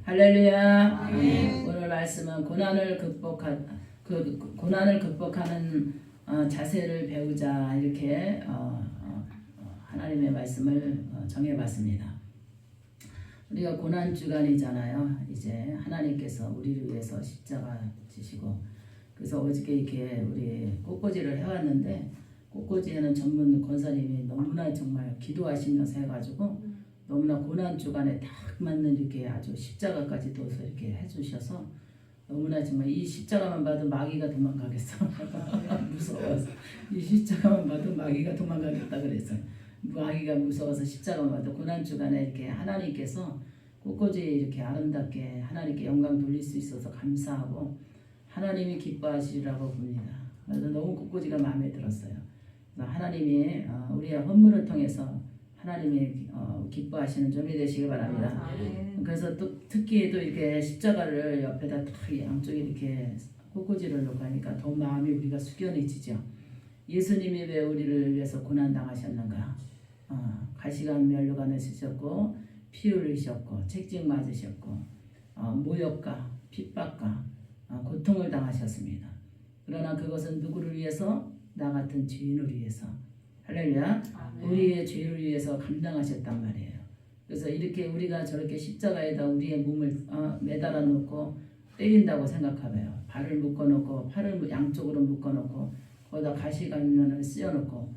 할렐루야. 아멘. 오늘 말씀은 고난을 극복하는 자세를 배우자 이렇게 하나님의 말씀을 정해봤습니다. 우리가 고난 주간이잖아요. 이제 하나님께서 우리를 위해서 십자가 지시고 그래서 어저께 이렇게 우리 꽃꽂이를 해왔는데 꽃꽂이에는 전문 권사님이 너무나 정말 기도하시면서 해가지고 너무나 고난 주간에 딱 맞는 이렇게 아주 십자가까지 둬서 이렇게 해주셔서 너무나 정말 이 십자가만 봐도 마귀가 도망가겠어. 무서워서 이 십자가만 봐도 마귀가 도망가겠다 그랬어요. 마귀가 무서워서 십자가만 봐도 고난 주간에 이렇게 하나님께서 꽃꽂이 이렇게 아름답게 하나님께 영광 돌릴 수 있어서 감사하고 하나님이 기뻐하시리라고 봅니다. 그래서 너무 꽃꽂이가 마음에 들었어요. 그래서 하나님이 우리의 헌물을 통해서 하나님이 기뻐하시는 점이 되시기 바랍니다. 그래서 또 특히 또 이렇게 십자가를 옆에다 딱 양쪽에 이렇게 꽃꽂이를 놓고 하니까 더 마음이 우리가 숙연해지죠. 예수님이 왜 우리를 위해서 고난 당하셨는가? 가시관 면류관 쓰셨고 피 흘리셨고 책찍 맞으셨고 모욕과 핍박과 고통을 당하셨습니다. 그러나 그것은 누구를 위해서? 나 같은 죄인을 위해서. 할렐루야. 우리의 죄를 위해서 감당하셨단 말이에요. 그래서 이렇게 우리가 저렇게 십자가에다 우리의 몸을 매달아 놓고 때린다고 생각하며요. 발을 묶어놓고 팔을 양쪽으로 묶어놓고 거기다 가시관면을 씌워놓고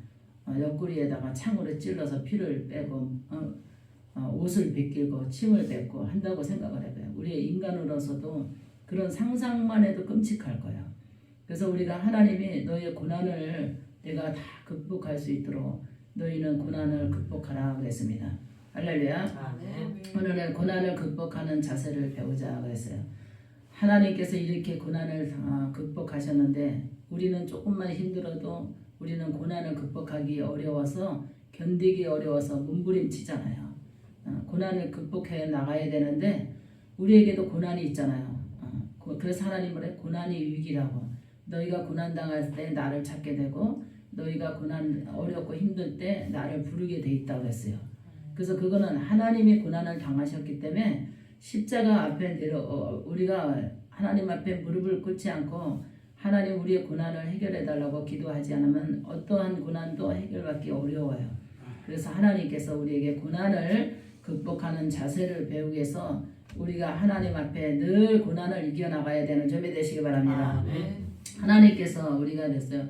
옆구리에다가 창으로 찔러서 피를 빼고 옷을 벗기고 침을 뱉고 한다고 생각을 해봐요. 우리의 인간으로서도 그런 상상만 해도 끔찍할 거예요. 그래서 우리가 하나님이 너희의 고난을 내가 다 극복할 수 있도록 너희는 고난을 극복하라 그랬습니다. 할렐루야. 오늘은 고난을 극복하는 자세를 배우자 그랬어요. 하나님께서 이렇게 고난을 극복하셨는데 우리는 조금만 힘들어도 우리는 고난을 극복하기 어려워서 견디기 어려워서 몸부림치잖아요. 고난을 극복해 나가야 되는데 우리에게도 고난이 있잖아요. 그래서 하나님은 고난이 위기라고 너희가 고난 당할 때 나를 찾게 되고 너희가 고난 어렵고 힘들 때 나를 부르게 돼 있다고 했어요. 그래서 그거는 하나님이 고난을 당하셨기 때문에 십자가 앞에 우리가 하나님 앞에 무릎을 꿇지 않고 하나님 우리의 고난을 해결해 달라고 기도하지 않으면 어떠한 고난도 해결받기 어려워요. 그래서 하나님께서 우리에게 고난을 극복하는 자세를 배우기 위해서 우리가 하나님 앞에 늘 고난을 이겨나가야 되는 점이 되시기 바랍니다. 하나님께서 우리가 됐어요.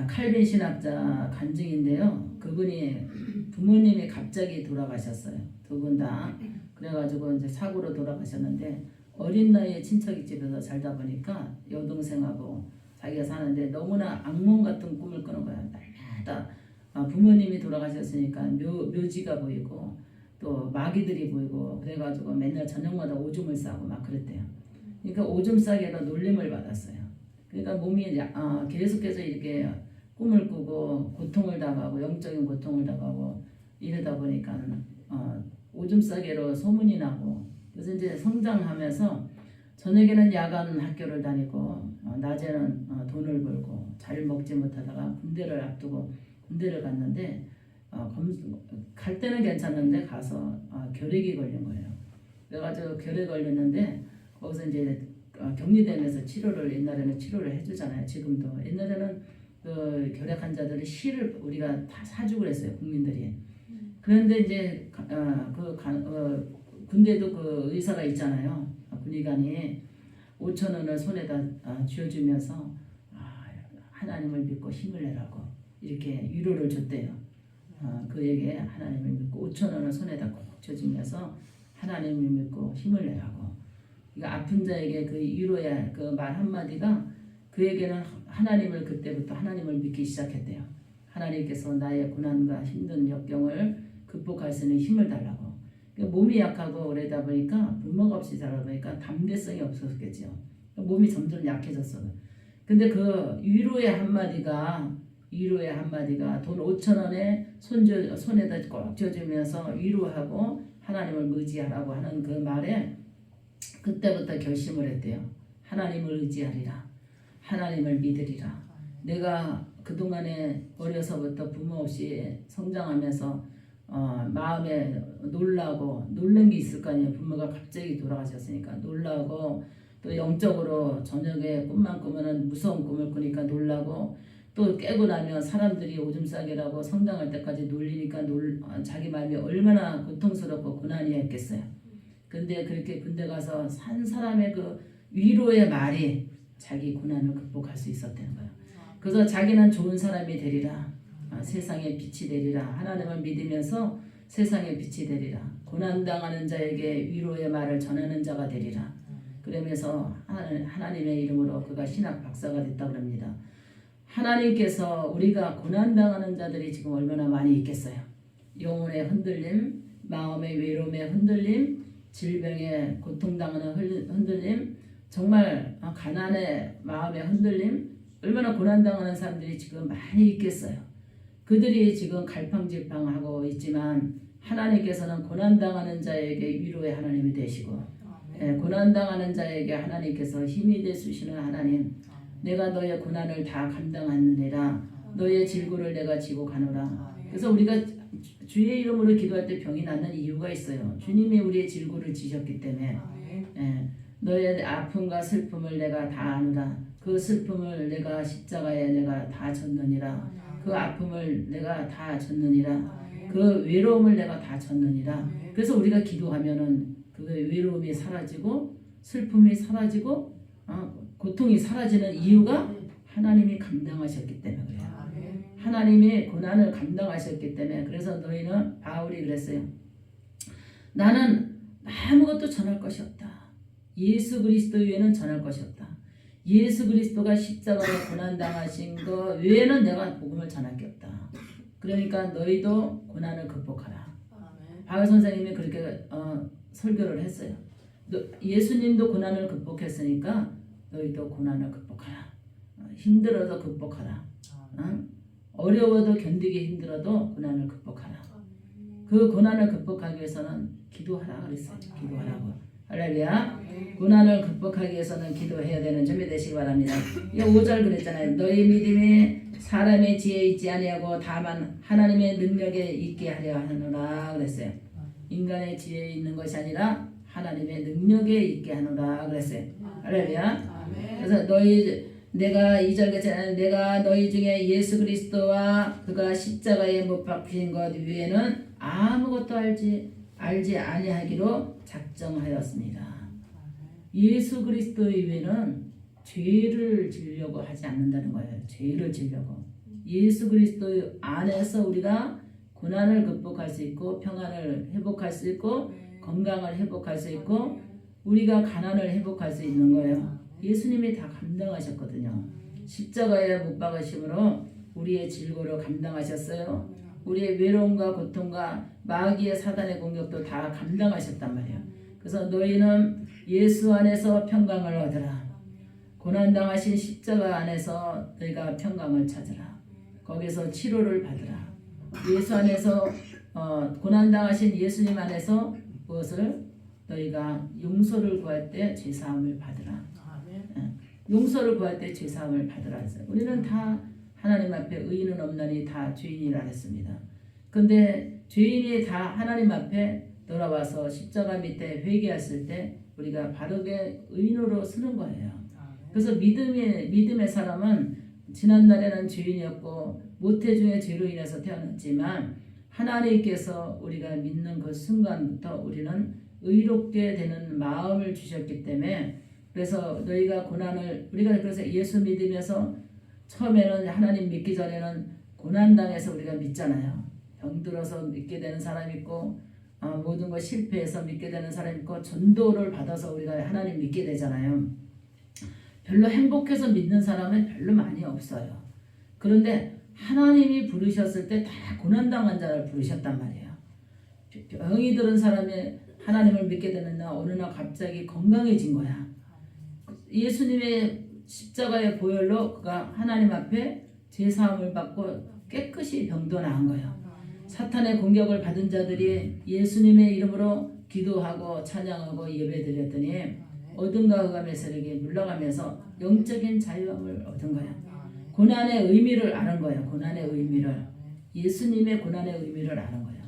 칼빈 신학자 간증인데요. 그분이 부모님이 갑자기 돌아가셨어요. 두 분 다. 그래가지고 이제 사고로 돌아가셨는데 어린 나이에 친척이 집에서 살다 보니까 여동생하고 자기가 사는데 너무나 악몽 같은 꿈을 꾸는 거야. 날마다 부모님이 돌아가셨으니까 묘지가 보이고 또 마귀들이 보이고 그래가지고 맨날 저녁마다 오줌을 싸고 막 그랬대요. 그러니까 오줌 싸기에도 놀림을 받았어요. 그러니까 몸이 계속해서 이렇게 꿈을 꾸고 고통을 당하고 영적인 고통을 당하고 이러다 보니까 오줌 싸개로 소문이 나고 그래서 이제 성장하면서 저녁에는 야간 학교를 다니고 낮에는 돈을 벌고 잘 먹지 못하다가 군대를 앞두고 군대를 갔는데 갈 때는 괜찮은데 가서 결핵이 걸린 거예요. 그래가지고 결핵 걸렸는데 거기서 이제 격리되면서 치료를 옛날에는 치료를 해주잖아요. 지금도 옛날에는 그 결핵 환자들이 실을 우리가 다 사주고 그랬어요. 국민들이. 그런데 이제 군대도 그 의사가 있잖아요. 군의관이 5,000원을 손에다 쥐어주면서 하나님을 믿고 힘을 내라고 이렇게 위로를 줬대요. 그에게 하나님을 믿고 5,000원을 손에다 꼭 쥐어주면서 하나님을 믿고 힘을 내라고. 아픈 자에게 그 위로의 그 말 한마디가 그에게는 하나님을 그때부터 하나님을 믿기 시작했대요. 하나님께서 나의 고난과 힘든 역경을 극복할 수 있는 힘을 달라고. 몸이 약하고 그러다 보니까 부모가 없이 자라다 보니까 담대성이 없었겠죠. 몸이 점점 약해졌어. 근데 그 위로의 한마디가 돈 5,000원에 손에다 꼭 쥐어주면서 위로하고 하나님을 의지하라고 하는 그 말에 그때부터 결심을 했대요. 하나님을 의지하리라. 하나님을 믿으리라. 내가 그동안에 어려서부터 부모 없이 성장하면서 마음에 놀란 게 있을 거 아니에요. 부모가 갑자기 돌아가셨으니까 놀라고, 또 영적으로 저녁에 꿈만 꾸면은 무서운 꿈을 꾸니까 놀라고, 또 깨고 나면 사람들이 오줌 싸개라고 성당할 때까지 놀리니까 자기 마음이 얼마나 고통스럽고 고난이 했겠어요. 근데 그렇게 군대 가서 산 사람의 그 위로의 말이 자기 고난을 극복할 수 있었다는 거예요. 그래서 자기는 좋은 사람이 되리라. 세상에 빛이 되리라. 하나님을 믿으면서 세상에 빛이 되리라. 고난당하는 자에게 위로의 말을 전하는 자가 되리라. 그러면서 하나님의 이름으로 그가 신학 박사가 됐다고 합니다. 하나님께서 우리가 고난당하는 자들이 지금 얼마나 많이 있겠어요. 영혼의 흔들림, 마음의 외로움의 흔들림, 질병에 고통당하는 흔들림, 정말 가난의 마음의 흔들림, 얼마나 고난당하는 사람들이 지금 많이 있겠어요. 그들이 지금 갈팡질팡하고 있지만 하나님께서는 고난당하는 자에게 위로의 하나님이 되시고, 고난당하는 자에게 하나님께서 힘이 되시는 하나님, 내가 너의 고난을 다 감당하느니라. 너의 질고를 내가 지고 가노라. 그래서 우리가 주의 이름으로 기도할 때 병이 낫는 이유가 있어요. 주님이 우리의 질고를 지셨기 때문에. 너의 아픔과 슬픔을 내가 다 아노라. 그 슬픔을 내가 십자가에 내가 다 졌느니라. 그 아픔을 내가 다 졌느니라. 그 외로움을 내가 다 졌느니라. 그래서 우리가 기도하면은 그 외로움이 사라지고 슬픔이 사라지고 고통이 사라지는 이유가 하나님이 감당하셨기 때문에 그래요. 하나님이 고난을 감당하셨기 때문에. 그래서 너희는, 바울이 그랬어요. 나는 아무것도 전할 것이 없다. 예수 그리스도 외에는 전할 것이 없다. 예수 그리스도가 십자가에 고난당하신 거 외에는 내가 복음을 전할 게 없다. 그러니까 너희도 고난을 극복하라. 바울 선생님이 그렇게 설교를 했어요. 예수님도 고난을 극복했으니까 너희도 고난을 극복하라. 힘들어도 극복하라. 어려워도 견디기 힘들어도 고난을 극복하라. 그 고난을 극복하기 위해서는 기도하라 그랬어요. 기도하라고. 할렐루야. 고난을 극복하기 위해서는 기도해야 되는 점이 되시기 바랍니다. 5절 그랬잖아요. 너희 믿음이 사람의 지혜에 있지 아니하고 다만 하나님의 능력에 있게 하려 하노라 그랬어요. 인간의 지혜에 있는 것이 아니라 하나님의 능력에 있게 하노라 그랬어요. 할렐루야. 그래서 내가 2절 그랬잖아요. 내가 너희 중에 예수 그리스도와 그가 십자가에 못 박힌 것 외에는 아무것도 알지 아니하기로 작정하였습니다. 예수 그리스도 외에는 죄를 지으려고 하지 않는다는 거예요. 죄를 지으려고. 예수 그리스도 안에서 우리가 고난을 극복할 수 있고 평안을 회복할 수 있고 건강을 회복할 수 있고 우리가 가난을 회복할 수 있는 거예요. 예수님이 다 감당하셨거든요. 십자가에 못 박으심으로 우리의 질고를 감당하셨어요. 우리의 외로움과 고통과 마귀의 사단의 공격도 다 감당하셨단 말이에요. 그래서 너희는 예수 안에서 평강을 얻으라. 고난당하신 십자가 안에서 너희가 평강을 찾으라. 거기서 치료를 받으라. 예수 안에서 고난당하신 예수님 안에서 무엇을? 너희가 용서를 구할 때 죄사함을 받으라. 용서를 구할 때 죄사함을 받으라 했어요. 우리는 다 하나님 앞에 의인은 없나니 다 죄인이라 했습니다. 근데 죄인이 다 하나님 앞에 돌아와서 십자가 밑에 회개했을 때 우리가 바르게 의인으로 서는 거예요. 그래서 믿음의 사람은 지난날에는 죄인이었고 모태 중에 죄로 인해서 태어났지만 하나님께서 우리가 믿는 그 순간부터 우리는 의롭게 되는 마음을 주셨기 때문에 그래서 너희가 고난을 우리가 그래서 예수 믿으면서 처음에는 하나님 믿기 전에는 고난당해서 우리가 믿잖아요. 병들어서 믿게 되는 사람이 있고 모든 거 실패해서 믿게 되는 사람이 있고 전도를 받아서 우리가 하나님 믿게 되잖아요. 별로 행복해서 믿는 사람은 별로 많이 없어요. 그런데 하나님이 부르셨을 때 다 고난당한 자를 부르셨단 말이에요. 병이 들은 사람이 하나님을 믿게 되는 날 어느 날 갑자기 건강해진 거야. 예수님의 십자가의 보혈로 그가 하나님 앞에 제사함을 받고 깨끗이 병도 나은 거예요. 사탄의 공격을 받은 자들이 예수님의 이름으로 기도하고 찬양하고 예배드렸더니 어둠과 흑암의 세력이 물러가면서 영적인 자유함을 얻은 거예요. 고난의 의미를 아는 거예요. 고난의 의미를. 예수님의 고난의 의미를 아는 거예요.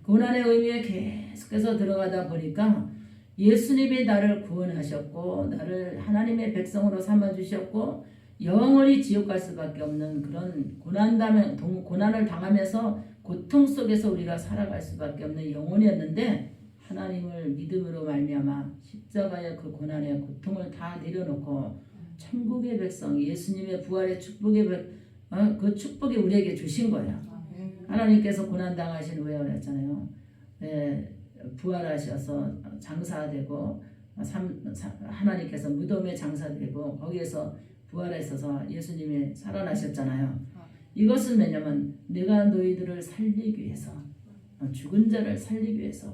고난의 의미에 계속해서 들어가다 보니까 예수님이 나를 구원하셨고 나를 하나님의 백성으로 삼아주셨고 영원히 지옥 갈 수밖에 없는 그런 고난을 당하면서 고통 속에서 우리가 살아갈 수밖에 없는 영혼이었는데 하나님을 믿음으로 말미암아 십자가의 그 고난의 고통을 다 내려놓고 천국의 백성 예수님의 부활의 그 축복이 우리에게 주신 거예요. 하나님께서 고난 당하신 후에 그랬잖아요. 부활하셔서 장사되고 하나님께서 무덤에 장사되고 거기에서 부활하셔서 예수님이 살아나셨잖아요. 이것은 왜냐면 내가 너희들을 살리기 위해서 죽은 자를 살리기 위해서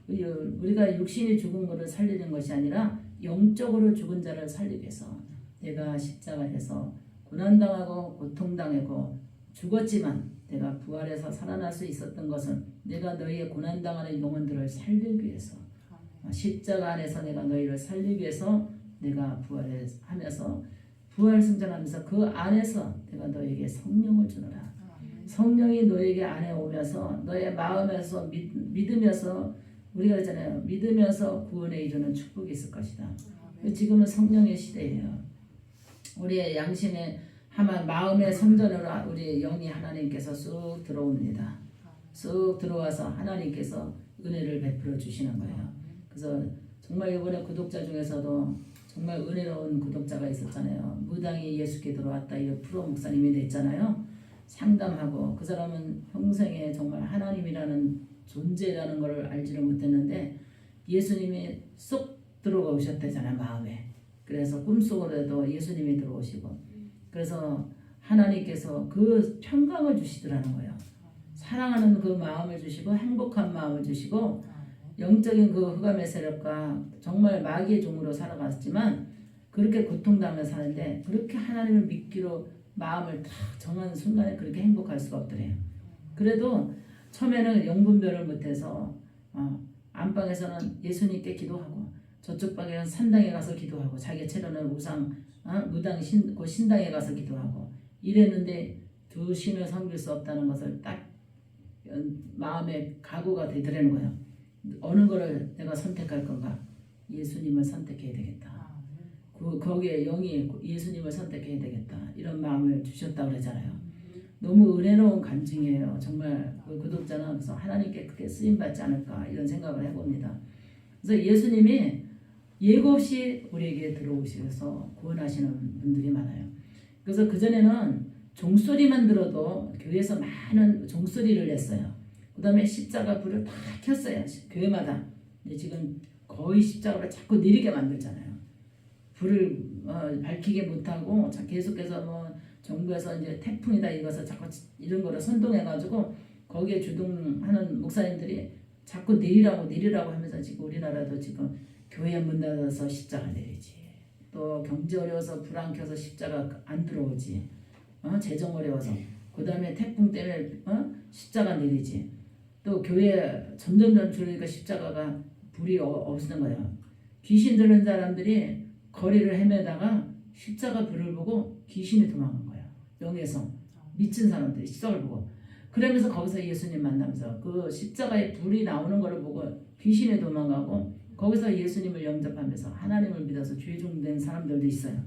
우리가 육신이 죽은 것을 살리는 것이 아니라 영적으로 죽은 자를 살리기 위해서 내가 십자가에서 고난당하고 고통당하고 죽었지만 내가 부활해서 살아날 수 있었던 것은 내가 너희의 고난당하는 영혼들을 살리기 위해서 십자가 안에서 내가 너희를 살리기 위해서 내가 부활하면서 부활 승천하면서 그 안에서 내가 너에게 성령을 주노라. 성령이 너에게 안에 오면서 너의 마음에서 믿으면서 우리가 그러잖아요. 믿으면서 구원에 이르는 축복이 있을 것이다. 지금은 성령의 시대예요. 우리의 양심의 마음의 선전으로 우리 영이 하나님께서 쑥 들어옵니다. 쑥 들어와서 하나님께서 은혜를 베풀어 주시는 거예요. 그래서 정말 이번에 구독자 중에서도 정말 은혜로운 구독자가 있었잖아요. 무당이 예수께 들어왔다 이 프로 목사님이 됐잖아요. 상담하고 그 사람은 평생에 정말 하나님이라는 존재라는 것을 알지를 못했는데 예수님이 쏙 들어오셨대잖아요. 마음에. 그래서 꿈속으로도 예수님이 들어오시고 그래서 하나님께서 그 평강을 주시더라는 거예요. 사랑하는 그 마음을 주시고 행복한 마음을 주시고 영적인 그 흑암의 세력과 정말 마귀의 종으로 살아갔지만 그렇게 고통당하며 사는데 그렇게 하나님을 믿기로 마음을 딱 정한 순간에 그렇게 행복할 수가 없더래요. 그래도 처음에는 영분별을 못해서 안방에서는 예수님께 기도하고 저쪽 방에는 산당에 가서 기도하고 자기 채로는 무당 신당에 가서 기도하고 이랬는데 두 신을 섬길 수 없다는 것을 딱 마음에 각오가 되더라는 거예요. 어느 거를 내가 선택할 건가? 예수님을 선택해야 되겠다. 거기에 영이 예수님을 선택해야 되겠다. 이런 마음을 주셨다고 그러잖아요. 너무 은혜로운 간증이에요. 정말 그 구독자는 그래서 하나님께 크게 쓰임받지 않을까 이런 생각을 해봅니다. 그래서 예수님이 예고 없이 우리에게 들어오셔서 구원하시는 분들이 많아요. 그래서 그전에는 종소리만 들어도 교회에서 많은 종소리를 냈어요. 그 다음에 십자가 불을 다 켰어요. 교회마다. 근데 지금 거의 십자가를 자꾸 느리게 만들잖아요. 불을 밝히게 못하고 계속해서 정부에서 이제 태풍이다 이것을 자꾸 이런 거를 선동해가지고 거기에 주동하는 목사님들이 자꾸 내리라고 하면서 지금 우리나라도 지금 교회 문 닫아서 십자가 내리지. 또 경제 어려워서 불 안 켜서 십자가 안 들어오지. 재정 어려워서. 그 다음에 태풍 때문에 십자가 내리지. 또 교회 점점 줄으니까 십자가가 불이 없는 거예요. 귀신 들은 사람들이 거리를 헤매다가 십자가 불을 보고 귀신이 도망간 거예요. 영에서 미친 사람들이 십자가를 보고. 그러면서 거기서 예수님 만나면서 그 십자가에 불이 나오는 것을 보고 귀신이 도망가고 거기서 예수님을 영접하면서 하나님을 믿어서 죄종된 사람들도 있어요.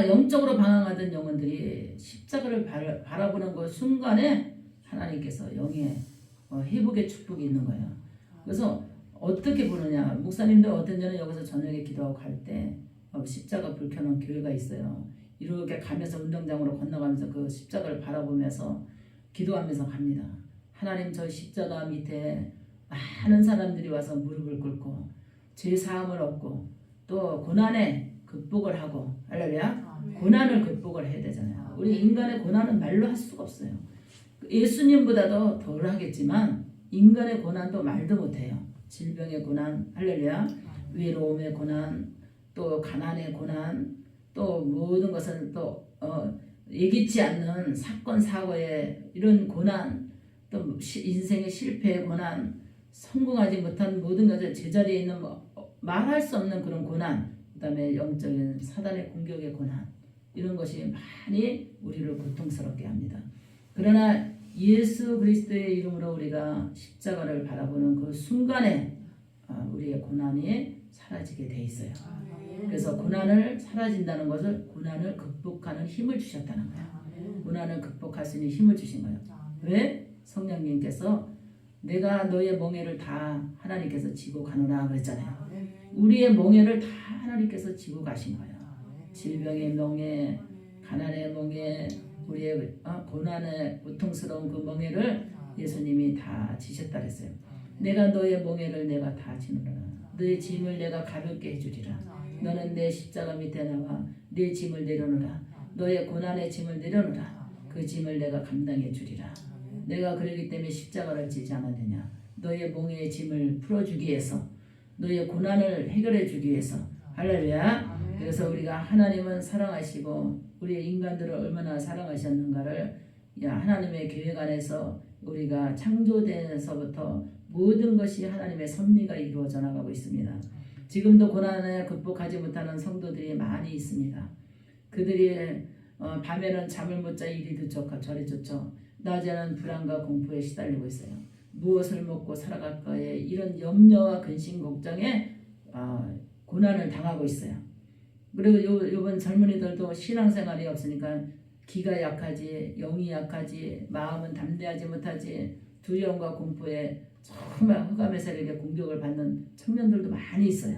영적으로 방황하던 영혼들이 십자가를 바라보는 그 순간에 하나님께서 영의 회복의 축복이 있는 거예요. 그래서 어떻게 보느냐. 목사님들 어떤 전에 여기서 저녁에 기도하고 갈 때 십자가 불 켜놓은 교회가 있어요. 이렇게 가면서 운동장으로 건너가면서 그 십자가를 바라보면서 기도하면서 갑니다. 하나님 저 십자가 밑에 많은 사람들이 와서 무릎을 꿇고 죄 사함을 얻고 또 고난에 극복을 하고 할렐루야. 고난을 극복을 해야 되잖아요. 우리 인간의 고난은 말로 할 수가 없어요. 예수님보다도 덜 하겠지만 인간의 고난도 말도 못해요. 질병의 고난 할렐루야. 외로움의 고난 또 가난의 고난 또 모든 것을 또 예기치 않는 사건 사고의 이런 고난 또 인생의 실패의 고난 성공하지 못한 모든 것을 제자리에 있는 말할 수 없는 그런 고난 그 다음에 영적인 사단의 공격의 고난 이런 것이 많이 우리를 고통스럽게 합니다. 그러나 예수 그리스도의 이름으로 우리가 십자가를 바라보는 그 순간에 우리의 고난이 사라지게 돼 있어요. 그래서 고난을 사라진다는 것을 고난을 극복하는 힘을 주셨다는 거예요. 고난을 극복할 수 있는 힘을 주신 거예요. 왜? 성령님께서 내가 너의 멍에를 다 하나님께서 지고 가노라 그랬잖아요. 우리의 멍에를 다 하나님께서 지고 가신 거예요. 질병의 멍에, 가난의 멍에, 우리의 고난의 고통스러운 그 멍에를 예수님이 다 지셨다 그랬어요. 내가 너의 멍에를 내가 다 지노라. 너의 짐을 내가 가볍게 해주리라. 너는 내 십자가 밑에 나와 내 짐을 내려놓으라. 너의 고난의 짐을 내려놓으라. 그 짐을 내가 감당해 주리라. 내가 그러기 때문에 십자가를 지지 않았느냐. 너의 멍에의 짐을 풀어주기 위해서, 너의 고난을 해결해 주기 위해서. 할렐루야. 그래서 우리가 하나님은 사랑하시고 우리의 인간들을 얼마나 사랑하셨는가를 하나님의 계획 안에서 우리가 창조되면서부터 모든 것이 하나님의 섭리가 이루어져 나가고 있습니다. 지금도 고난을 극복하지 못하는 성도들이 많이 있습니다. 그들이 밤에는 잠을 못 자 이리도 좋고 저리도 좋죠. 낮에는 불안과 공포에 시달리고 있어요. 무엇을 먹고 살아갈까에 이런 염려와 근심 걱정에 고난을 당하고 있어요. 그리고 요번 젊은이들도 신앙생활이 없으니까 기가 약하지, 영이 약하지, 마음은 담대하지 못하지, 두려움과 공포에 정말 흑암의 세력에 공격을 받는 청년들도 많이 있어요.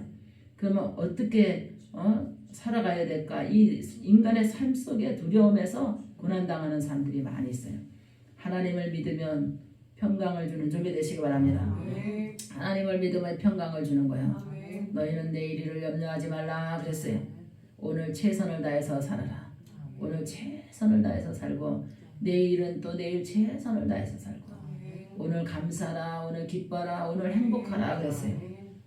그러면 어떻게 살아가야 될까? 이 인간의 삶 속에 두려움에서 고난당하는 사람들이 많이 있어요. 하나님을 믿으면 평강을 주는 준비 되시기 바랍니다. 하나님을 믿으면 평강을 주는 거예요. 너희는 내일 일을 염려하지 말라 그랬어요. 오늘 최선을 다해서 살아라. 오늘 최선을 다해서 살고 내일은 또 내일 최선을 다해서 살고 오늘 감사하라. 오늘 기뻐라. 오늘 행복하라 그랬어요.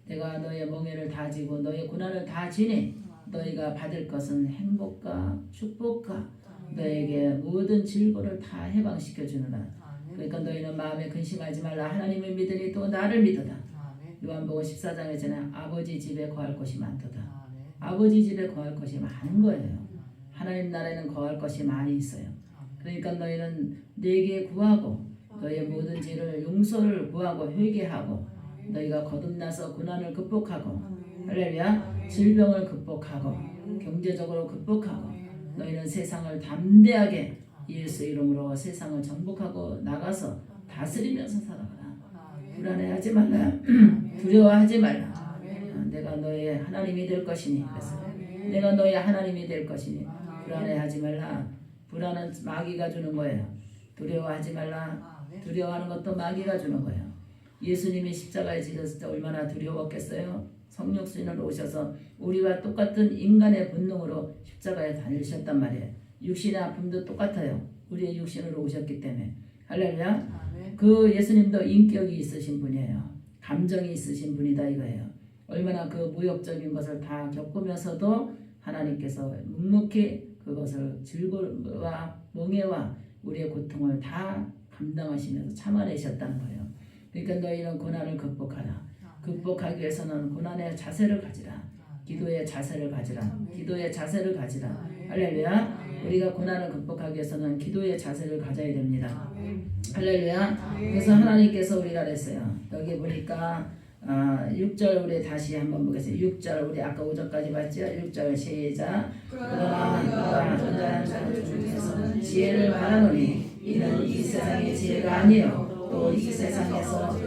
내가 너의 멍에를 다 지고 너의 고난을 다 지니 너희가 받을 것은 행복과 축복과 너에게 모든 질고를 다 해방시켜 주느라. 그러니까 너희는 마음에 근심하지 말라. 하나님을 믿으니 또 나를 믿어라. 요한복음 14장에서는 아버지 집에 거할 것이 많도다. 아버지 집에 거할 것이 많은 거예요. 하나님 나라에는 거할 것이 많이 있어요. 그러니까 너희는 내게 구하고 너희의 모든 죄를 용서를 구하고 회개하고 너희가 거듭나서 고난을 극복하고 할렐루야 질병을 극복하고 경제적으로 극복하고 너희는 세상을 담대하게 예수 이름으로 세상을 정복하고 나가서 다스리면서 살아가라. 불안해하지 말라. 두려워하지 말라. 내가 너의 하나님이 될 것이니 그래서 내가 너의 하나님이 될 것이니 불안해하지 말라. 불안은 마귀가 주는 거예요. 두려워하지 말라. 두려워하는 것도 마귀가 주는 거예요. 예수님이 십자가에 지셨을 때 얼마나 두려웠겠어요. 성령수인으로 오셔서 우리와 똑같은 인간의 본능으로 십자가에 달리셨단 말이에요. 육신의 아픔도 똑같아요. 우리의 육신으로 오셨기 때문에. 할렐루야. 그 예수님도 인격이 있으신 분이에요. 감정이 있으신 분이다 이거예요. 얼마나 그 모욕적인 것을 다 겪으면서도 하나님께서 묵묵히 그것을 즐거움과 멍에와 우리의 고통을 다 감당하시면서 참아내셨다는 거예요. 그러니까 너희는 고난을 극복하라. 극복하기 위해서는 고난의 자세를 가지라. 기도의 자세를 가지라. 기도의 자세를 가지라. 할렐루야. 우리가 고난을 극복하기 위해서는 기도의 자세를 가져야 됩니다. 할렐루야. 그래서 하나님께서 우리가 그랬어요. 여기 보니까 6절 우리 다시 한번 보겠습니다. 6절 우리 아까 5절까지 봤죠? 6절 시작. 그러나 너가 전자한 자들 중에서는 지혜를 바라노니 이는 이 세상의 지혜가 아니요 또 이 세상에서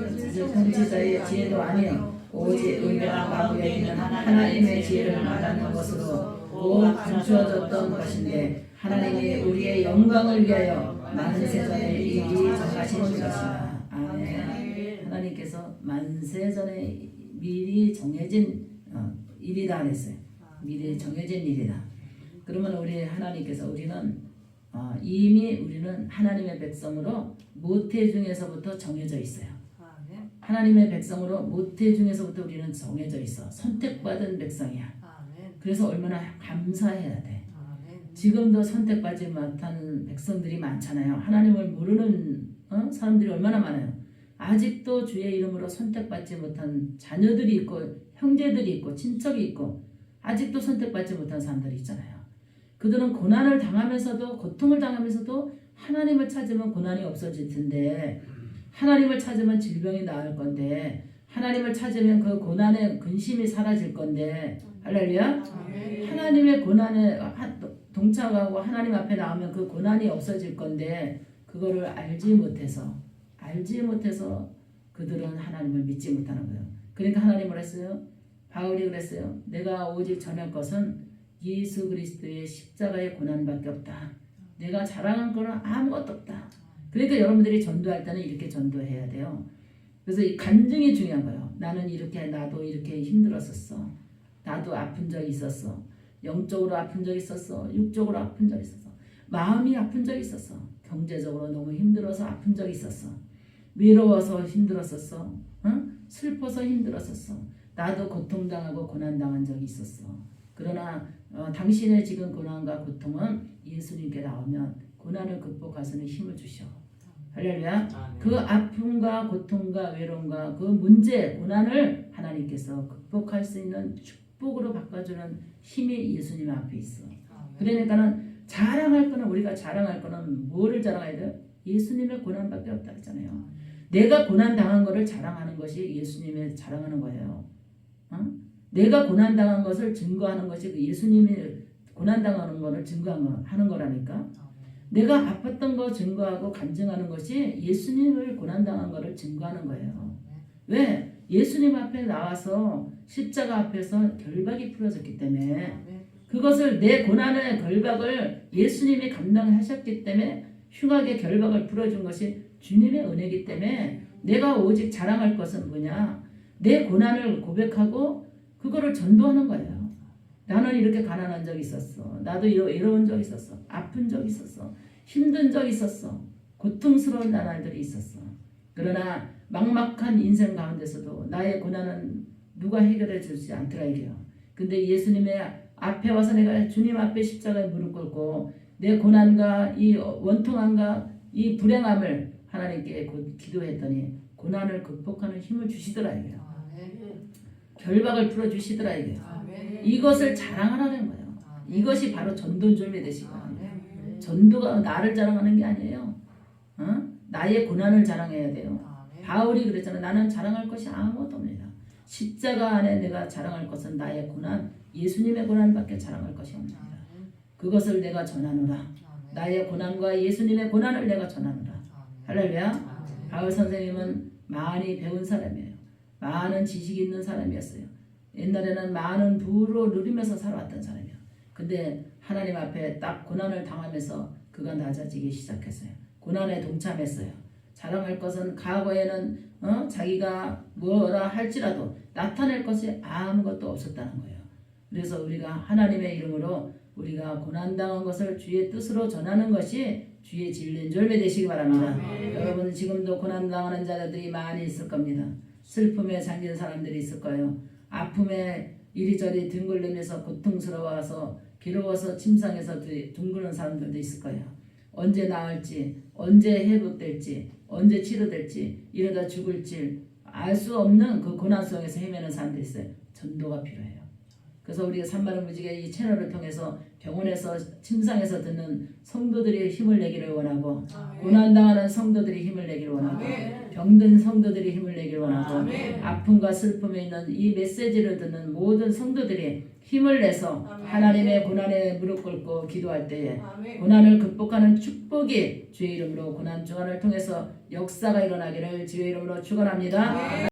통치자의 지혜도 아니요 오직 의와 마음에 있는 하나님의 지혜를 말하는 것으로 곧 감추어졌던 것인데 하나님이 우리의 영광을 위하여 만세전에 이미 정하신 것이라. 아멘. 하나님께서 만세전에 미리 정해진 일이다 그랬어요. 미리 정해진 일이다. 그러면 우리 하나님께서 우리는 이미 우리는 하나님의 백성으로 모태 중에서부터 정해져 있어요. 하나님의 백성으로 모태 중에서부터 우리는 정해져 있어. 선택받은 백성이야. 그래서 얼마나 감사해야 돼. 지금도 선택받지 못한 백성들이 많잖아요. 하나님을 모르는 사람들이 얼마나 많아요. 아직도 주의 이름으로 선택받지 못한 자녀들이 있고 형제들이 있고 친척이 있고 아직도 선택받지 못한 사람들이 있잖아요. 그들은 고난을 당하면서도 고통을 당하면서도 하나님을 찾으면 고난이 없어질 텐데, 하나님을 찾으면 질병이 나을 건데, 하나님을 찾으면 그 고난의 근심이 사라질 건데, 할렐루야. 하나님의 고난에 동참하고 하나님 앞에 나오면 그 고난이 없어질 건데, 그거를 알지 못해서 그들은 하나님을 믿지 못하는 거예요. 그러니까 하나님을 했어요. 바울이 그랬어요. 내가 오직 전할 것은 예수 그리스도의 십자가의 고난밖에 없다. 내가 자랑한 거는 아무것도 없다. 그러니까 여러분들이 전도할 때는 이렇게 전도해야 돼요. 그래서 이 간증이 중요한 거예요. 나는 이렇게, 나도 이렇게 힘들었었어. 나도 아픈 적이 있었어. 영적으로 아픈 적이 있었어. 육적으로 아픈 적이 있었어. 마음이 아픈 적이 있었어. 경제적으로 너무 힘들어서 아픈 적이 있었어. 외로워서 힘들었었어. 슬퍼서 힘들었었어. 나도 고통당하고 고난당한 적이 있었어. 그러나 당신의 지금 고난과 고통은 예수님께 나오면 고난을 극복할 수 있는 힘을 주셔. 할렐루야. 그 아픔과 고통과 외로움과 그 문제, 고난을 하나님께서 극복할 수 있는 축복으로 바꿔주는 힘이 예수님 앞에 있어. 그러니까는 자랑할 거는, 우리가 자랑할 거는 뭐를 자랑해야 돼요? 예수님의 고난밖에 없다 했잖아요. 내가 고난 당한 거를 자랑하는 것이 예수님의 자랑하는 거예요. 내가 고난 당한 것을 증거하는 것이 그 예수님이 고난 당하는 거를 증거하는 거라니까. 내가 아팠던 거 증거하고 간증하는 것이 예수님을 고난 당한 거를 증거하는 거예요. 왜? 예수님 앞에 나와서 십자가 앞에서 결박이 풀어졌기 때문에, 그것을, 내 고난의 결박을 예수님이 감당하셨기 때문에 흉하게 결박을 풀어준 것이 주님의 은혜이기 때문에 내가 오직 자랑할 것은 뭐냐? 내 고난을 고백하고 그거를 전도하는 거예요. 나는 이렇게 가난한 적이 있었어. 나도 이런 적이 있었어. 아픈 적이 있었어. 힘든 적이 있었어. 고통스러운 나날들이 있었어. 그러나 막막한 인생 가운데서도 나의 고난은 누가 해결해 주지 않더라 이게요. 근데 예수님의 앞에 와서 내가 주님 앞에 십자가에 무릎 꿇고 내 고난과 이 원통함과 이 불행함을 하나님께 기도했더니 고난을 극복하는 힘을 주시더라 이게요. 결박을 풀어주시더라 이게요. 이것을 자랑하라는 거예요. 이것이 바로 전도준비 되신 거예요. 전도가 나를 자랑하는 게 아니에요. 나의 고난을 자랑해야 돼요. 바울이 그랬잖아요. 나는 자랑할 것이 아무것도 없습니다. 십자가 안에 내가 자랑할 것은 나의 고난, 예수님의 고난밖에 자랑할 것이 없습니다. 그것을 내가 전하노라. 나의 고난과 예수님의 고난을 내가 전하노라. 할렐루야. 바울 선생님은 많이 배운 사람이에요. 많은 지식이 있는 사람이었어요. 옛날에는 많은 부로 누리면서 살아왔던 사람이에요. 근데 하나님 앞에 딱 고난을 당하면서 그가 낮아지기 시작했어요. 고난에 동참했어요. 자랑할 것은 과거에는 자기가 뭐라 할지라도 나타낼 것이 아무것도 없었다는 거예요. 그래서 우리가 하나님의 이름으로 우리가 고난당한 것을 주의 뜻으로 전하는 것이 주의 진리인 줄 되시기 바랍니다. 여러분 지금도 고난당하는 자들이 많이 있을 겁니다. 슬픔에 잠긴 사람들이 있을 거예요. 아픔에 이리저리 뒹굴리면서 고통스러워서 괴로워서 침상에서 둥그는 사람들도 있을 거예요. 언제 나을지, 언제 회복될지, 언제 치료될지, 이러다 죽을지 알 수 없는 그 고난 속에서 헤매는 사람들이 있어요. 전도가 필요해요. 그래서 우리가 산마른 무지개 이 채널을 통해서 병원에서 침상에서 듣는 성도들이 힘을 내기를 원하고, 고난당하는 성도들이 힘을 내기를 원하고, 병든 성도들이 힘을 내기를 원하고, 아픔과 슬픔에 있는 이 메시지를 듣는 모든 성도들이 힘을 내서 하나님의 고난에 무릎 꿇고 기도할 때에 고난을 극복하는 축복이 주의 이름으로 고난 주간을 통해서 역사가 일어나기를 주의 이름으로 축원합니다.